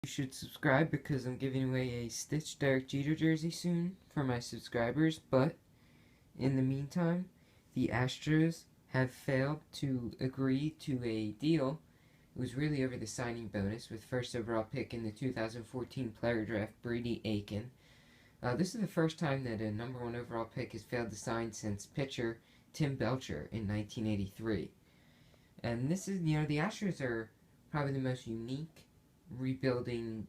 You should subscribe because I'm giving away a Stitch Derek Jeter jersey soon for my subscribers, but in the meantime, the Astros have failed to agree to a deal. It was really over the signing bonus with first overall pick in the 2014 player draft, Brady Aiken. This is the first time that a number one overall pick has failed to sign since pitcher Tim Belcher in 1983. And this is, the Astros are probably the most unique rebuilding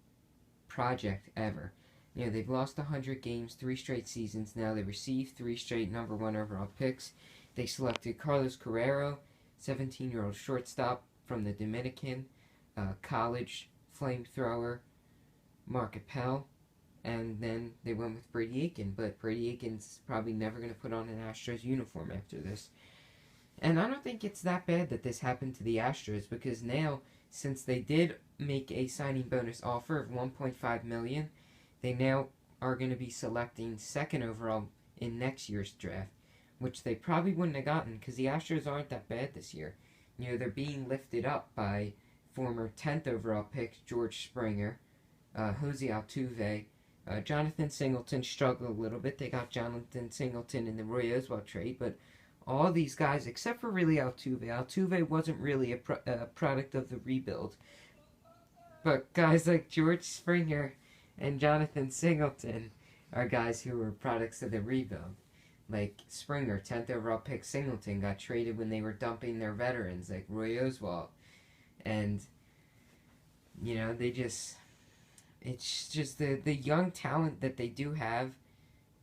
project ever. They've lost 100 games, 3 straight seasons now. They received 3 straight number one overall picks. They selected Carlos Carrero, 17-year-old shortstop from the Dominican, college flamethrower Mark Appel, and then they went with Brady Aiken. But Brady Aiken's probably never going to put on an Astros uniform after this. And I don't think it's that bad that this happened to the Astros, because now, since they did make a signing bonus offer of $1.5 million, they now are going to be selecting second overall in next year's draft, which they probably wouldn't have gotten because the Astros aren't that bad this year. They're being lifted up by former 10th overall pick George Springer, Jose Altuve. Jonathan Singleton struggled a little bit. They got Jonathan Singleton in the Roy Oswalt trade, but all these guys, except for really Altuve. Altuve wasn't really a product of the rebuild. But guys like George Springer and Jonathan Singleton are guys who were products of the rebuild. Like Springer, 10th overall pick. Singleton got traded when they were dumping their veterans, like Roy Oswalt. And, it's just the young talent that they do have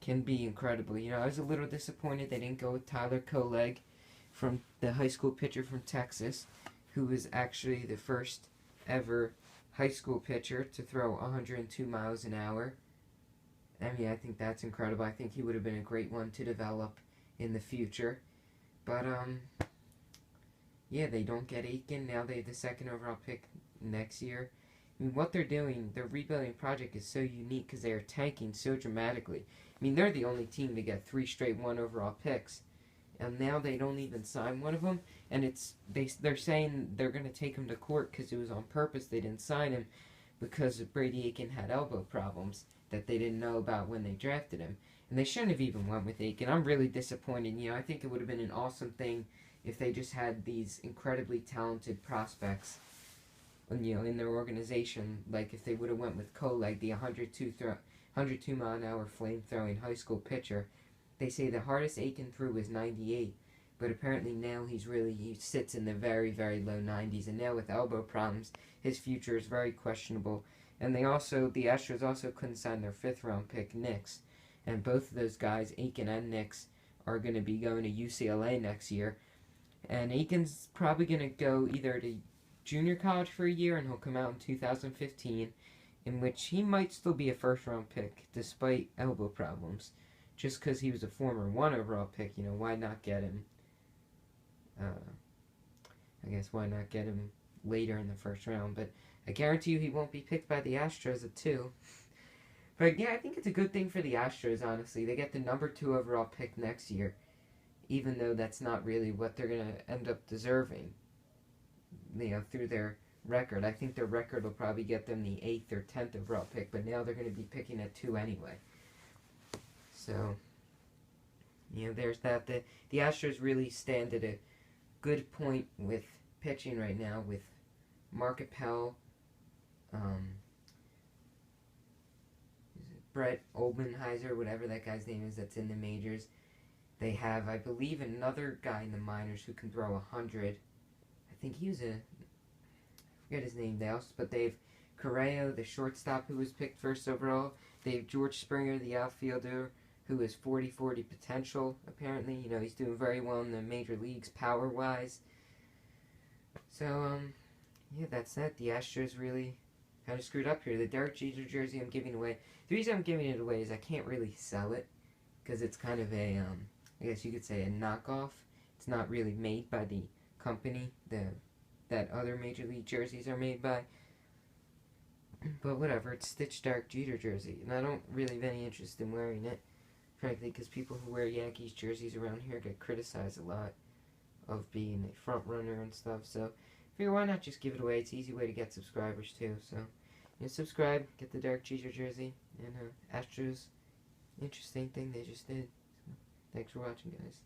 can be incredible. I was a little disappointed they didn't go with Tyler Koleg, from the high school pitcher from Texas, who was actually the first ever high school pitcher to throw 102 miles an hour. I think that's incredible. I think he would have been a great one to develop in the future. But, they don't get Aiken. Now they have the second overall pick next year. What they're doing, their rebuilding project is so unique because they are tanking so dramatically. They're the only team to get 3 straight one overall picks, and now they don't even sign one of them. And they're saying they're going to take him to court because it was on purpose. They didn't sign him because Brady Aiken had elbow problems that they didn't know about when they drafted him. And they shouldn't have even went with Aiken. I'm really disappointed. I think it would have been an awesome thing if they just had these incredibly talented prospects, in their organization. Like if they would have went with Koleg, the 102 mile an hour flame throwing high school pitcher. They say the hardest Aiken threw was 98, but apparently now he sits in the very, very low 90s, and now with elbow problems, his future is very questionable. And the Astros also couldn't sign their 5th round pick, Nix, and both of those guys, Aiken and Nix, are going to be going to UCLA next year. And Aiken's probably going to go either to junior college for a year, and he'll come out in 2015, in which he might still be a first-round pick despite elbow problems, just because he was a former 1 overall pick. Why not get him? Why not get him later in the first round? But I guarantee you he won't be picked by the Astros at 2. But I think it's a good thing for the Astros, honestly. They get the number 2 overall pick next year, even though that's not really what they're going to end up deserving, through their record. I think their record will probably get them the 8th or 10th overall pick, but now they're going to be picking at 2 anyway. So, there's that. The Astros really stand at a good point with pitching right now, with Mark Appel, Brett Obenheiser, whatever that guy's name is that's in the majors. They have, I believe, another guy in the minors who can throw 100. I think he was I forget his name now, but they have Correa, the shortstop, who was picked first overall. They have George Springer, the outfielder, who is 40-40 potential, apparently. He's doing very well in the major leagues, power-wise. So, that's that. The Astros really kind of screwed up here. The Derek Jeter jersey I'm giving away. The reason I'm giving it away is I can't really sell it, because it's kind of a, I guess you could say, a knockoff. It's not really made by the company that other Major League jerseys are made by. But whatever, it's Stitch Derek Jeter jersey, and I don't really have any interest in wearing it, frankly, because people who wear Yankees jerseys around here get criticized a lot of being a front runner and stuff. So I figure, why not just give it away? It's an easy way to get subscribers too. So And subscribe, get the Derek Jeter jersey, and Astros, interesting thing they just did. So, thanks for watching, guys.